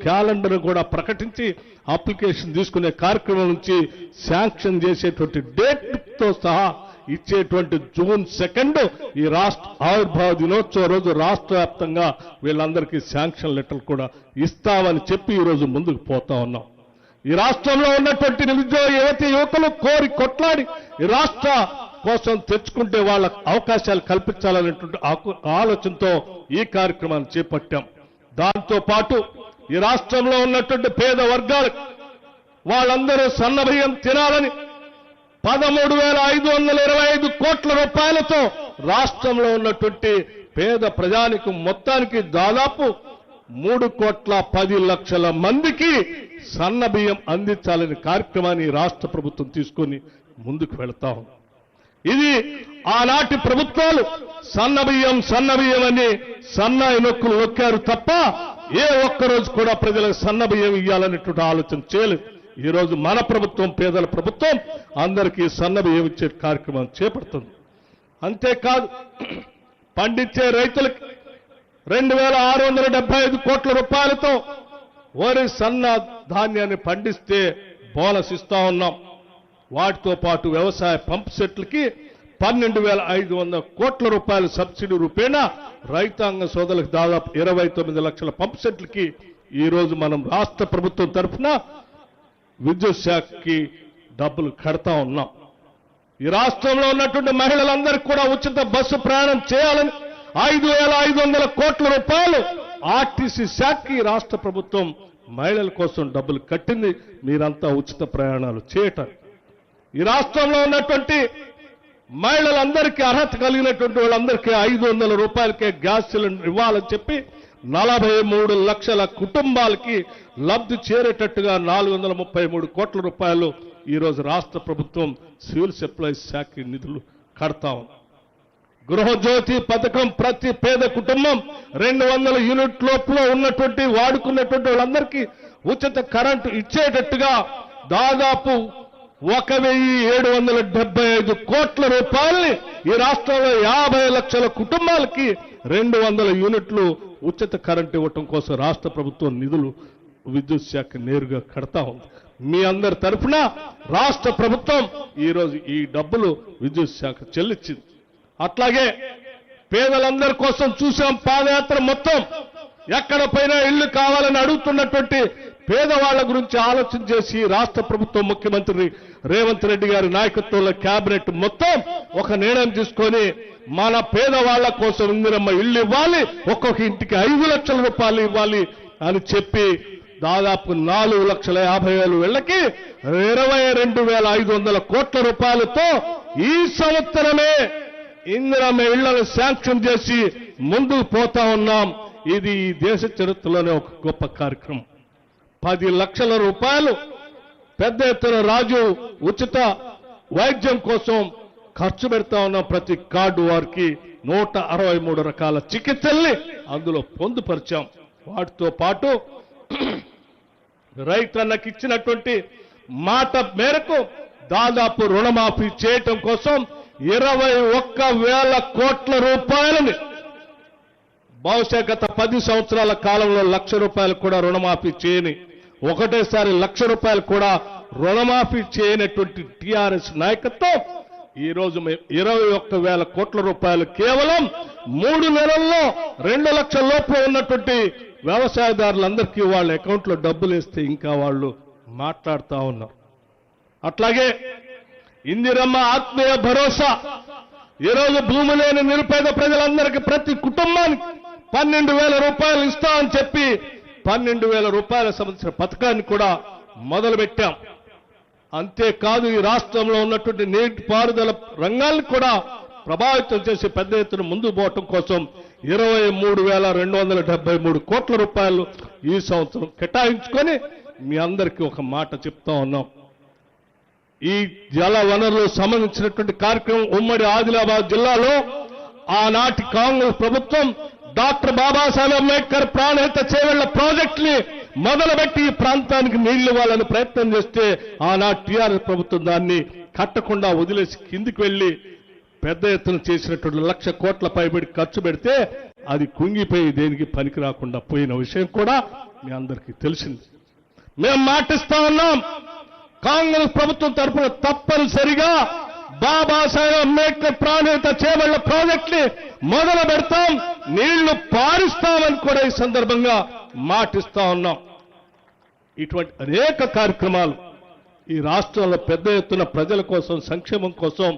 Calendar కూడా ప్రకటించి application తీసుకునే కార్యక్రమం నుంచి శాంక్షన్ చేసేటువంటి డేట్తో సహా ఇచ్చేటువంటి జూన్ 2 ఈ రాష్ట్ర ఆవిర్భావ దినోత్సవ రోజు రాష్ట్ర వ్యాప్తంగా వీళ్ళందరికీ శాంక్షన్ లెటర్లు కూడా ఇస్తామని చెప్పి ఈరోజు ముందుకు పోతా ఉన్నాం. ఈ రాష్ట్రంలో ఉన్నటువంటి నిరుద్యోగ యువకులు కోరి కొట్లాడి ఈ రాష్ట్ర కోసం తెచ్చుకుంటే వాళ్ళ అవకాశాలు కల్పించాలనేటువంటి ఆలోచనతో ఈ కార్యక్రమాన్ని చేపట్టాం. దాంతో పాటు ఈ రాష్ట్రంలో ఉన్నటువంటి పేద వర్గాలు వాళ్ళందరూ సన్నబియ్యం తినాలని 13,525 కోట్ల రూపాయలతో రాష్ట్రంలో ఉన్నటువంటి పేద ప్రజానికం మొత్తానికి దాదాపు 3,10,00,000 మందికి సన్న బియ్యం అందించాలనే కార్యక్రమాన్ని రాష్ట్ర ప్రభుత్వం తీసుకొని ముందుకు వెళ్తా ఉంది. ఇది ఆనాటి ప్రభుత్వాలు సన్న బియ్యం అని సన్నాయి నొక్కులు నొక్కారు తప్ప ఏ ఒక్కరోజు కూడా ప్రజలకు సన్న బియ్యం ఇవ్వాలనేటువంటి ఆలోచన చేయలేదు. ఈ రోజు మన ప్రభుత్వం పేదల ప్రభుత్వం అందరికీ సన్న బియ్యం ఇచ్చే కార్యక్రమం చేపడుతుంది. అంతేకాదు పండించే రైతులకి 2,675 కోట్ల రూపాయలతో వరి సన్న ధాన్యాన్ని పండిస్తే బోనస్ ఇస్తా ఉన్నాం. వాటితో పాటు వ్యవసాయ పంప్ సెట్లకి 12,500 కోట్ల రూపాయల సబ్సిడీ రూపేణా రైతాంగ సోదరులకు దాదాపు 29 లక్షల పంప్ సెట్లకి ఈ రోజు మనం రాష్ట్ర ప్రభుత్వం తరఫున విద్యుత్ శాఖకి డబ్బులు కడతా ఉన్నాం. ఈ రాష్ట్రంలో ఉన్నటువంటి మహిళలందరికీ కూడా ఉచిత బస్సు ప్రయాణం చేయాలని 5,500 కోట్ల రూపాయలు ఆర్టీసీ శాఖకి రాష్ట్ర ప్రభుత్వం మహిళల కోసం డబ్బులు కట్టింది. మీరంతా ఉచిత ప్రయాణాలు చేయటం. ఈ రాష్ట్రంలో ఉన్నటువంటి మహిళలందరికీ అర్హత కలిగినటువంటి వాళ్ళందరికీ 500 రూపాయలకే గ్యాస్ సిలిండర్ ఇవ్వాలని చెప్పి 43 లక్షల కుటుంబాలకి లబ్ధి చేరేటట్టుగా 433 కోట్ల రూపాయలు ఈ రోజు రాష్ట్ర ప్రభుత్వం సివిల్ సప్లైస్ శాఖకి నిధులు కడతా ఉంది. గృహజ్యోతి పథకం ప్రతి పేద కుటుంబం 200 యూనిట్ లోపల ఉన్నటువంటి వాడుకున్నటువంటి వాళ్ళందరికీ ఉచిత కరెంటు ఇచ్చేటట్టుగా దాదాపు 1,775 కోట్ల రూపాయల్ని ఈ రాష్ట్రంలో 50 లక్షల కుటుంబాలకి 200 యూనిట్లు ఉచిత కరెంటు ఇవ్వటం కోసం రాష్ట్ర ప్రభుత్వం నిధులు విద్యుత్ శాఖ నేరుగా కడతా ఉంది. మీ అందరి తరఫున రాష్ట్ర ప్రభుత్వం ఈరోజు ఈ డబ్బులు విద్యుత్ శాఖ చెల్లించింది. అట్లాగే పేదలందరి కోసం చూసాం పాదయాత్ర మొత్తం. ఎక్కడ పైన ఇళ్లు కావాలని అడుగుతున్నటువంటి పేదవాళ్ల గురించి ఆలోచన చేసి రాష్ట్ర ప్రభుత్వం ముఖ్యమంత్రి రేవంత్ రెడ్డి గారి నాయకత్వంలో కేబినెట్ మొత్తం ఒక నిర్ణయం తీసుకొని మన పేదవాళ్ల కోసం ఇందిరమ్మ ఇళ్లు ఇవ్వాలి, ఒక్కొక్క ఇంటికి 5 లక్షల రూపాయలు ఇవ్వాలి అని చెప్పి దాదాపు 4,50,000 ఇళ్లకి 22,500 కోట్ల రూపాయలతో ఈ సంవత్సరమే ఇందిరమ్మ ఇళ్లను శాంక్షన్ చేసి ముందుకు పోతా ఉన్నాం. ఇది ఈ దేశ చరిత్రలోనే ఒక గొప్ప కార్యక్రమం. 10 లక్షల రూపాయలు పెద్ద ఎత్తున రాజు ఉచిత వైద్యం కోసం ఖర్చు పెడతా ఉన్నాం. ప్రతి కార్డు వారికి 163 రకాల చికిత్సల్ని అందులో పొందుపరిచాం. వాటితో పాటు రైతన్నకి ఇచ్చినటువంటి మాట మేరకు దాదాపు రుణమాఫీ చేయటం కోసం 21,000 కోట్ల రూపాయలని బహుశా గత 10 సంవత్సరాల కాలంలో 1,00,000 రూపాయలు కూడా రుణమాఫీ చేయని, ఒకటేసారి 1,00,000 రూపాయలు కూడా రుణమాఫీ చేయనటువంటి టీఆర్ఎస్ నాయకత్వం ఈ రోజు 21,000 కోట్ల రూపాయలు కేవలం 3 నెలల్లో 2 లక్షల లోపు ఉన్నటువంటి వ్యవసాయదారులందరికీ వాళ్ళ అకౌంట్లో డబ్బులు వేస్తే ఇంకా వాళ్ళు మాట్లాడుతూ ఉన్నారు. అట్లాగే ఇందిరమ్మ ఆత్మీయ భరోసా ఈరోజు భూమి లేని నిరుపేద ప్రజలందరికీ ప్రతి కుటుంబానికి 12,000 రూపాయలు ఇస్తామని చెప్పి 12,000 రూపాయల సంబంధించిన పథకాన్ని కూడా మొదలుపెట్టాం. అంతేకాదు ఈ రాష్ట్రంలో ఉన్నటువంటి నీటిపారుదల రంగాన్ని కూడా ప్రభావితం చేసి పెద్ద ఎత్తున ముందుకు పోవటం కోసం 23,273 కోట్ల రూపాయలు ఈ సంవత్సరం కేటాయించుకొని మీ అందరికీ ఒక మాట చెప్తా ఉన్నాం. ఈ జల వనరులకు సంబంధించినటువంటి కార్యక్రమం ఉమ్మడి ఆదిలాబాద్ జిల్లాలో ఆనాటి కాంగ్రెస్ ప్రభుత్వం డాక్టర్ బాబాసాహెబ్ అంబేద్కర్ ప్రాణహిత చేవెళ్ల ప్రాజెక్టుని మొదలుపెట్టి ఈ ప్రాంతానికి నీళ్లు ఇవ్వాలని ప్రయత్నం చేస్తే ఆనాటి టీఆర్ఎస్ ప్రభుత్వం దాన్ని కట్టకుండా వదిలేసి కిందికి వెళ్లి పెద్ద ఎత్తున చేసినటువంటి 1,00,000 కోట్ల పైబడి ఖర్చు పెడితే అది కుంగిపోయి దేనికి పనికి రాకుండా పోయిన విషయం కూడా మీ అందరికీ తెలిసింది. మేము మాటిస్తా ఉన్నాం, కాంగ్రెస్ ప్రభుత్వం తరఫున తప్పనిసరిగా బాబాసాహెబ్ అంబేద్కర్ ప్రాణహిత చేవళ్ల ప్రాజెక్టుని మొదలు పెడతాం, నీళ్లు పారిస్తామని కూడా ఈ సందర్భంగా మాటిస్తా ఉన్నాం. ఇటువంటి అనేక కార్యక్రమాలు ఈ రాష్ట్రంలో పెద్ద ఎత్తున ప్రజల కోసం, సంక్షేమం కోసం